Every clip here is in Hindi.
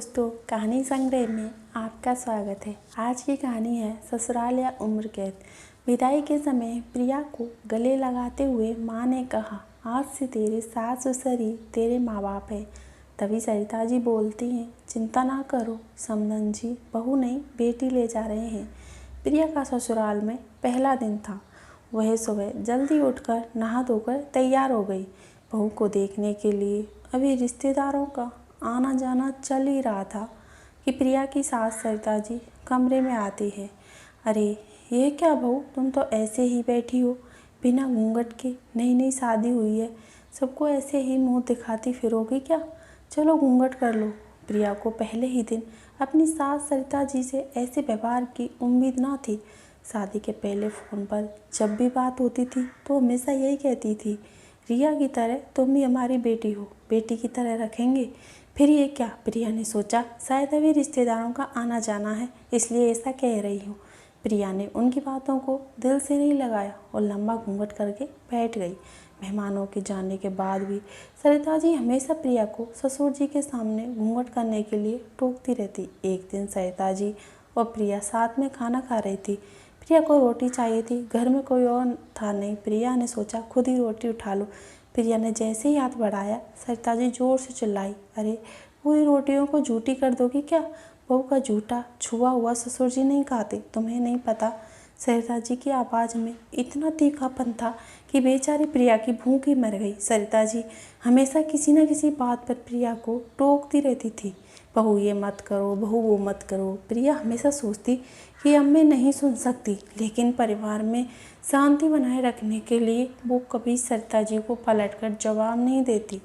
दोस्तों, कहानी संग्रह में आपका स्वागत है। आज की कहानी है ससुराल या उम्र कैद। विदाई के समय प्रिया को गले लगाते हुए माँ ने कहा, आज से तेरे सास ससुर ही तेरे माँ बाप है। तभी सरिता जी बोलती हैं, चिंता ना करो समधन जी, बहू नहीं बेटी ले जा रहे हैं। प्रिया का ससुराल में पहला दिन था। वह सुबह जल्दी उठकर नहा धोकर तैयार हो गई बहू को देखने के लिए। अभी रिश्तेदारों का आना जाना चल ही रहा था कि प्रिया की सास सरिता जी कमरे में आती है। अरे ये क्या बहू, तुम तो ऐसे ही बैठी हो बिना घूंघट के, नई नई शादी हुई है, सबको ऐसे ही मुंह दिखाती फिरोगी क्या? चलो घूंघट कर लो। प्रिया को पहले ही दिन अपनी सास सरिता जी से ऐसे व्यवहार की उम्मीद ना थी। शादी के पहले फ़ोन पर जब भी बात होती थी तो हमेशा यही कहती थी, रिया की तरह तुम भी हमारी बेटी हो, बेटी की तरह रखेंगे। फिर ये क्या? प्रिया ने सोचा, शायद अभी रिश्तेदारों का आना जाना है इसलिए ऐसा कह रही हूँ। प्रिया ने उनकी बातों को दिल से नहीं लगाया और लंबा घूंघट करके बैठ गई। मेहमानों के जाने के बाद भी सरिता जी हमेशा प्रिया को ससुर जी के सामने घूंघट करने के लिए टोकती रहती। एक दिन सरिता जी और प्रिया साथ में खाना खा रही थी। प्रिया को रोटी चाहिए थी, घर में कोई और था नहीं। प्रिया ने सोचा खुद ही रोटी उठा लो। प्रिया ने जैसे ही हाथ बढ़ाया, सरिता जी जोर से चिल्लाई, अरे पूरी रोटियों को झूठी कर दोगी क्या? बहू का झूठा छुआ हुआ ससुर जी नहीं खाते, तुम्हें नहीं पता? सरिता जी की आवाज़ में इतना तीखापन था कि बेचारी प्रिया की भूख ही मर गई। सरिता जी हमेशा किसी न किसी बात पर प्रिया को टोकती रहती थी, बहू ये मत करो, बहू वो मत करो। प्रिया हमेशा सोचती कि अब मैं नहीं सुन सकती, लेकिन परिवार में शांति बनाए रखने के लिए वो कभी सरिता जी को पलटकर जवाब नहीं देती।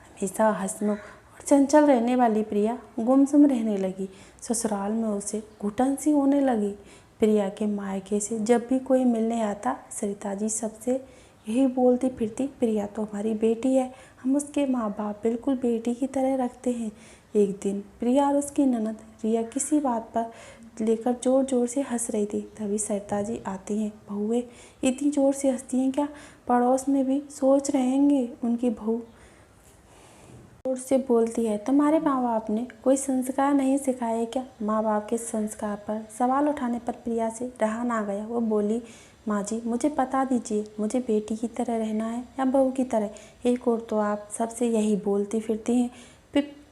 हमेशा हंसमुख और चंचल रहने वाली प्रिया गुमसुम रहने लगी। ससुराल में उसे घुटन सी होने लगी। प्रिया के मायके से जब भी कोई मिलने आता, सरिता जी सबसे यही बोलती फिरती, प्रिया तो हमारी बेटी है, हम उसके माँ बाप बिल्कुल बेटी की तरह रखते हैं। एक दिन प्रिया और उसकी ननद रिया किसी बात पर लेकर जोर जोर से हंस रही थी। तभी सरिता जी आती हैं। बहुएं इतनी जोर से हंसती हैं क्या, पड़ोस में भी सोच रहेंगे उनकी बहू जोर से बोलती है, तुम्हारे माँ बाप ने कोई संस्कार नहीं सिखाए क्या? माँ बाप के संस्कार पर सवाल उठाने पर प्रिया से रहा ना गया। वो बोली, माँ जी मुझे बता दीजिए, मुझे बेटी की तरह रहना है या बहू की तरह? एक और तो आप सबसे यही बोलती फिरती हैं,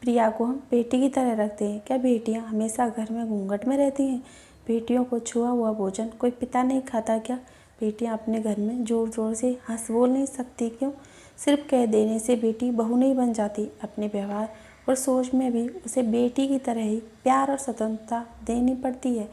प्रिया को हम बेटी की तरह रखते हैं क्या? बेटियाँ हमेशा घर में घूंघट में रहती हैं? बेटियों को छुआ हुआ भोजन कोई पिता नहीं खाता क्या? बेटियाँ अपने घर में ज़ोर ज़ोर से हंस बोल नहीं सकती क्यों? सिर्फ कह देने से बेटी बहू नहीं बन जाती। अपने व्यवहार और सोच में भी उसे बेटी की तरह ही प्यार और स्वतंत्रता देनी पड़ती है।